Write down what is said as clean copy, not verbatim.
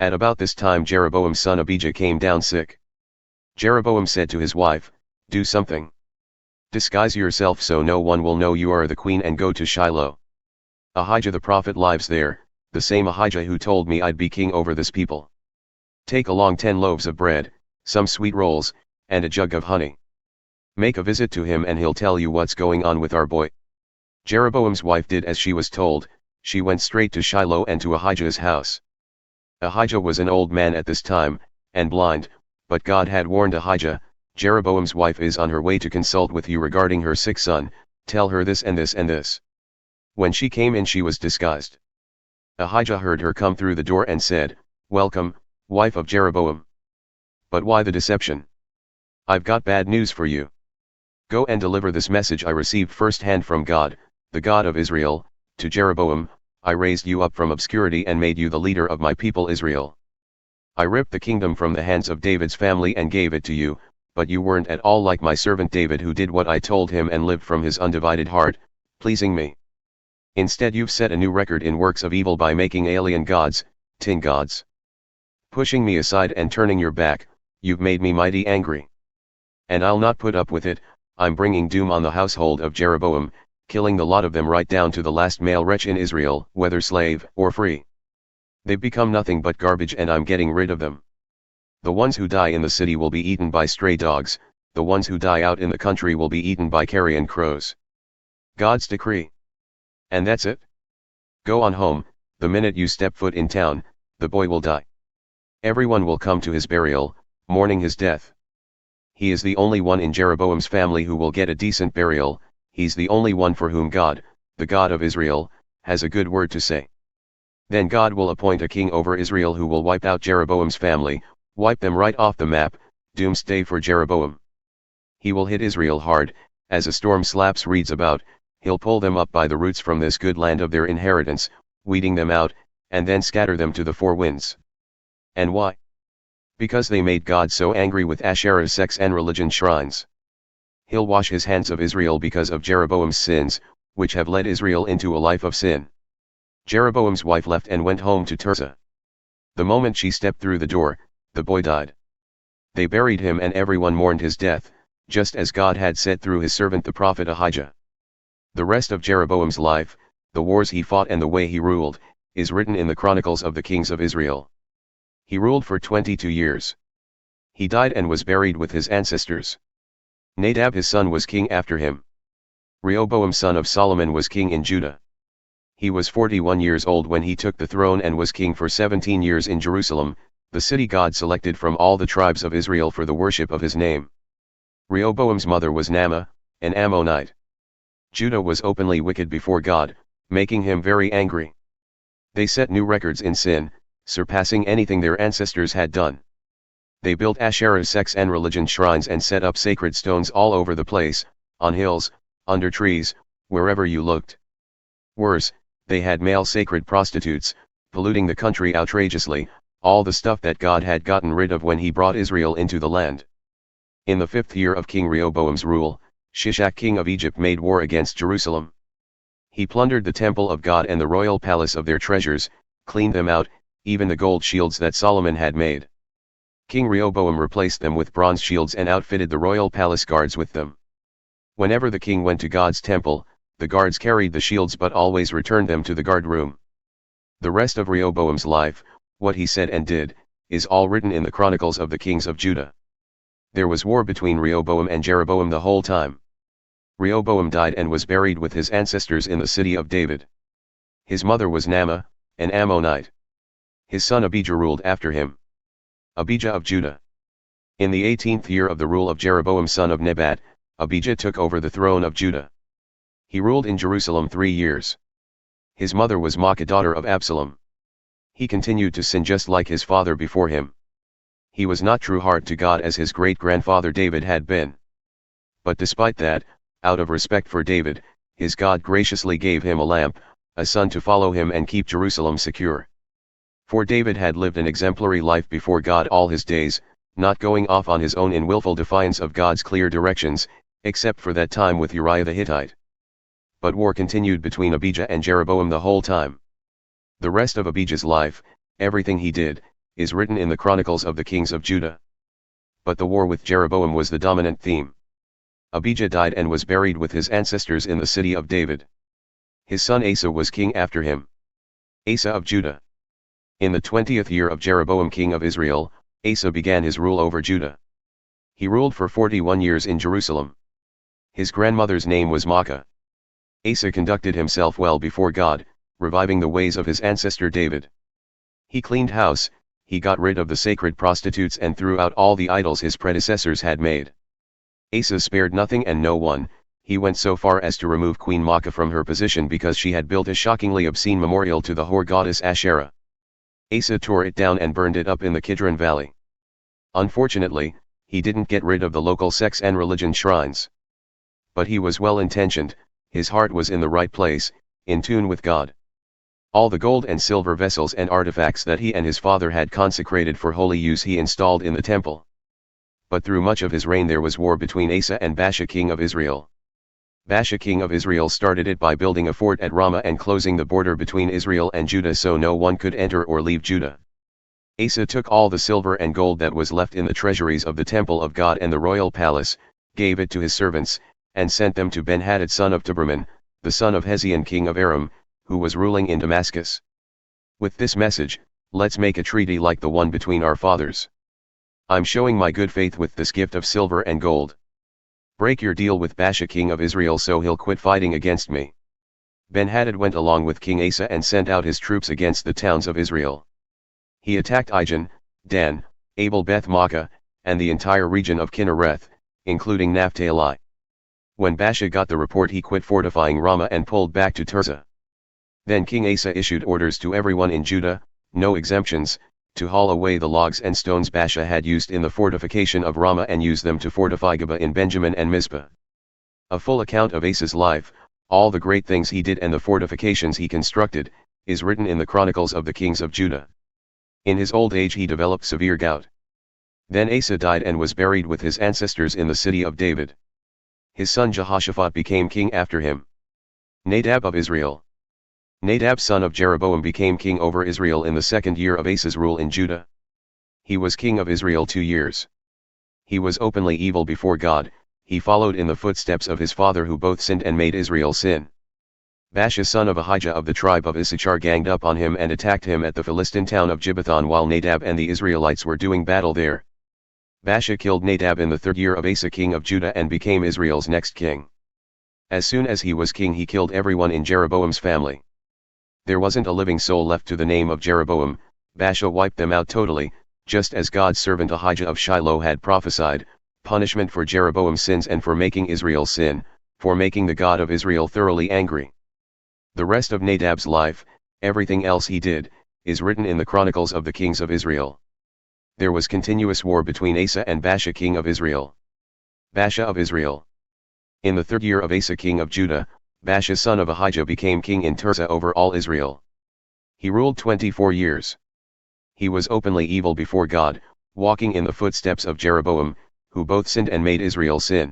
At about this time Jeroboam's son Abijah came down sick. Jeroboam said to his wife, "Do something. Disguise yourself so no one will know you are the queen and go to Shiloh. Ahijah the prophet lives there, the same Ahijah who told me I'd be king over this people. Take along 10 loaves of bread, some sweet rolls, and a jug of honey. Make a visit to him and he'll tell you what's going on with our boy." Jeroboam's wife did as she was told. She went straight to Shiloh and to Ahijah's house. Ahijah was an old man at this time, and blind, but God had warned Ahijah, "Jeroboam's wife is on her way to consult with you regarding her sick son, tell her this and this and this." When she came in she was disguised. Ahijah heard her come through the door and said, "Welcome, wife of Jeroboam. But why the deception? I've got bad news for you. Go and deliver this message I received first-hand from God, the God of Israel, to Jeroboam. I raised you up from obscurity and made you the leader of my people Israel. I ripped the kingdom from the hands of David's family and gave it to you, but you weren't at all like my servant David who did what I told him and lived from his undivided heart, pleasing me. Instead you've set a new record in works of evil by making alien gods, tin gods. Pushing me aside and turning your back, you've made me mighty angry. And I'll not put up with it. I'm bringing doom on the household of Jeroboam, killing the lot of them right down to the last male wretch in Israel, whether slave or free. They've become nothing but garbage and I'm getting rid of them. The ones who die in the city will be eaten by stray dogs, the ones who die out in the country will be eaten by carrion crows. God's decree. And that's it? Go on home. The minute you step foot in town, the boy will die. Everyone will come to his burial, mourning his death. He is the only one in Jeroboam's family who will get a decent burial. He's the only one for whom God, the God of Israel, has a good word to say. Then God will appoint a king over Israel who will wipe out Jeroboam's family, wipe them right off the map, doomsday for Jeroboam. He will hit Israel hard, as a storm slaps reeds about. He'll pull them up by the roots from this good land of their inheritance, weeding them out, and then scatter them to the four winds. And why? Because they made God so angry with Asherah's sex and religion shrines. He'll wash his hands of Israel because of Jeroboam's sins, which have led Israel into a life of sin. Jeroboam's wife left and went home to Tirzah. The moment she stepped through the door, the boy died. They buried him and everyone mourned his death, just as God had said through his servant the prophet Ahijah. The rest of Jeroboam's life, the wars he fought and the way he ruled, is written in the Chronicles of the Kings of Israel. He ruled for 22 years. He died and was buried with his ancestors. Nadab his son was king after him. Rehoboam son of Solomon was king in Judah. He was 41 years old when he took the throne and was king for 17 years in Jerusalem, the city God selected from all the tribes of Israel for the worship of his name. Rehoboam's mother was Naamah, an Ammonite. Judah was openly wicked before God, making him very angry. They set new records in sin, surpassing anything their ancestors had done. They built Asherah's sex and religion shrines and set up sacred stones all over the place, on hills, under trees, wherever you looked. Worse, they had male sacred prostitutes, polluting the country outrageously, all the stuff that God had gotten rid of when he brought Israel into the land. In the 5th year of King Rehoboam's rule, Shishak king of Egypt made war against Jerusalem. He plundered the temple of God and the royal palace of their treasures, cleaned them out, even the gold shields that Solomon had made. King Rehoboam replaced them with bronze shields and outfitted the royal palace guards with them. Whenever the king went to God's temple, the guards carried the shields but always returned them to the guardroom. The rest of Rehoboam's life, what he said and did, is all written in the Chronicles of the Kings of Judah. There was war between Rehoboam and Jeroboam the whole time. Rehoboam died and was buried with his ancestors in the city of David. His mother was Naamah, an Ammonite. His son Abijah ruled after him. Abijah of Judah. In the 18th year of the rule of Jeroboam son of Nebat, Abijah took over the throne of Judah. He ruled in Jerusalem 3 years. His mother was Maacah daughter of Absalom. He continued to sin just like his father before him. He was not true heart to God as his great-grandfather David had been. But despite that, out of respect for David, his God graciously gave him a lamp, a son to follow him and keep Jerusalem secure. For David had lived an exemplary life before God all his days, not going off on his own in willful defiance of God's clear directions, except for that time with Uriah the Hittite. But war continued between Abijah and Jeroboam the whole time. The rest of Abijah's life, everything he did, is written in the Chronicles of the Kings of Judah. But the war with Jeroboam was the dominant theme. Abijah died and was buried with his ancestors in the city of David. His son Asa was king after him. Asa of Judah. In the 20th year of Jeroboam king of Israel, Asa began his rule over Judah. He ruled for 41 years in Jerusalem. His grandmother's name was Maacah. Asa conducted himself well before God, reviving the ways of his ancestor David. He cleaned house, he got rid of the sacred prostitutes and threw out all the idols his predecessors had made. Asa spared nothing and no one. He went so far as to remove Queen Maacah from her position because she had built a shockingly obscene memorial to the whore goddess Asherah. Asa tore it down and burned it up in the Kidron Valley. Unfortunately, he didn't get rid of the local sex and religion shrines. But he was well-intentioned, his heart was in the right place, in tune with God. All the gold and silver vessels and artifacts that he and his father had consecrated for holy use he installed in the temple. But through much of his reign there was war between Asa and Baasha king of Israel. Baasha king of Israel started it by building a fort at Ramah and closing the border between Israel and Judah so no one could enter or leave Judah. Asa took all the silver and gold that was left in the treasuries of the temple of God and the royal palace, gave it to his servants, and sent them to Ben-Hadad son of Taberman, the son of Hezion king of Aram, who was ruling in Damascus. With this message, let's make a treaty like the one between our fathers. I'm showing my good faith with this gift of silver and gold. Break your deal with Baasha king of Israel so he'll quit fighting against me. Ben-Hadad went along with King Asa and sent out his troops against the towns of Israel. He attacked Ijon, Dan, Abel-Beth-Maacah, and the entire region of Kinnereth, including Naphtali. When Baasha got the report he quit fortifying Ramah and pulled back to Tirzah. Then King Asa issued orders to everyone in Judah, no exemptions, to haul away the logs and stones Baasha had used in the fortification of Ramah and use them to fortify Geba in Benjamin and Mizpah. A full account of Asa's life, all the great things he did and the fortifications he constructed, is written in the Chronicles of the Kings of Judah. In his old age he developed severe gout. Then Asa died and was buried with his ancestors in the city of David. His son Jehoshaphat became king after him. Nadab of Israel. Nadab son of Jeroboam became king over Israel in the 2nd year of Asa's rule in Judah. He was king of Israel 2 years. He was openly evil before God, he followed in the footsteps of his father who both sinned and made Israel sin. Baasha son of Ahijah of the tribe of Issachar ganged up on him and attacked him at the Philistine town of Gibbethon while Nadab and the Israelites were doing battle there. Baasha killed Nadab in the 3rd year of Asa king of Judah and became Israel's next king. As soon as he was king he killed everyone in Jeroboam's family. There wasn't a living soul left to the name of Jeroboam. Baasha wiped them out totally, just as God's servant Ahijah of Shiloh had prophesied, punishment for Jeroboam's sins and for making Israel sin, for making the God of Israel thoroughly angry. The rest of Nadab's life, everything else he did, is written in the Chronicles of the Kings of Israel. There was continuous war between Asa and Baasha king of Israel. Baasha of Israel. In the 3rd year of Asa king of Judah, Baasha son of Ahijah became king in Tirzah over all Israel. He ruled 24 years. He was openly evil before God, walking in the footsteps of Jeroboam, who both sinned and made Israel sin.